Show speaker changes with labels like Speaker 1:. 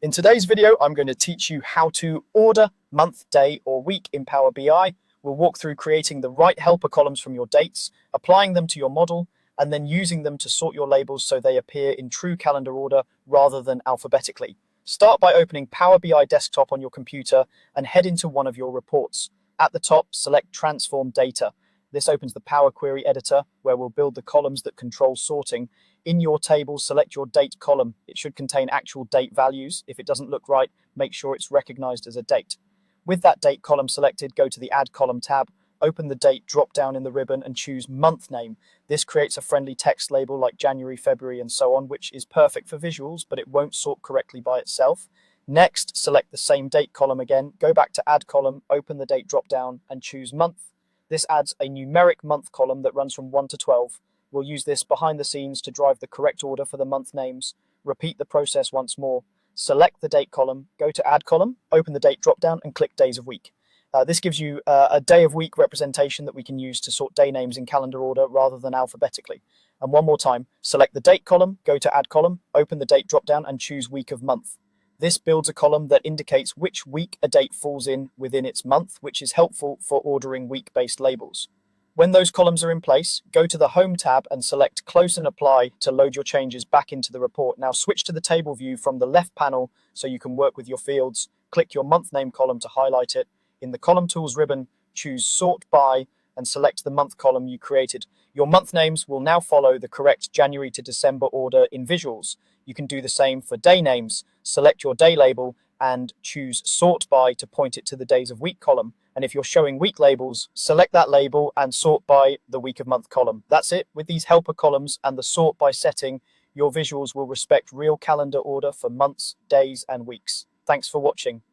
Speaker 1: In today's video, I'm going to teach you how to order month, day, or week in Power BI. We'll walk through creating the right helper columns from your dates, applying them to your model, and then using them to sort your labels so they appear in true calendar order rather than alphabetically. Start by opening Power BI Desktop on your computer and head into one of your reports. At the top, select Transform Data. This opens the Power Query Editor, where we'll build the columns that control sorting. In your table, select your date column. It should contain actual date values. If it doesn't look right, make sure it's recognized as a date. With that date column selected, go to the Add Column tab, open the date drop-down in the ribbon and choose Month Name. This creates a friendly text label like January, February, and so on, which is perfect for visuals, but it won't sort correctly by itself. Next, select the same date column again, go back to Add Column, open the date drop-down, and choose Month. This adds a numeric month column that runs from 1 to 12. We'll use this behind the scenes to drive the correct order for the month names. Repeat the process once more. Select the date column, go to Add Column, open the date drop-down, and click Days of Week. This gives you a day of week representation that we can use to sort day names in calendar order rather than alphabetically. And one more time, select the date column, go to Add Column, open the date drop-down, and choose Week of Month. This builds a column that indicates which week a date falls in within its month, which is helpful for ordering week-based labels. When those columns are in place, go to the Home tab and select Close and Apply to load your changes back into the report. Now switch to the table view from the left panel so you can work with your fields. Click your month name column to highlight it. In the Column Tools ribbon, choose Sort By and select the month column you created. Your month names will now follow the correct January to December order in visuals. You can do the same for day names. Select your day label and choose Sort By to point it to the Days of Week column. And if you're showing week labels, select that label and sort by the Week of Month column. That's it. With these helper columns and the Sort By setting, your visuals will respect real calendar order for months, days, and weeks. Thanks for watching.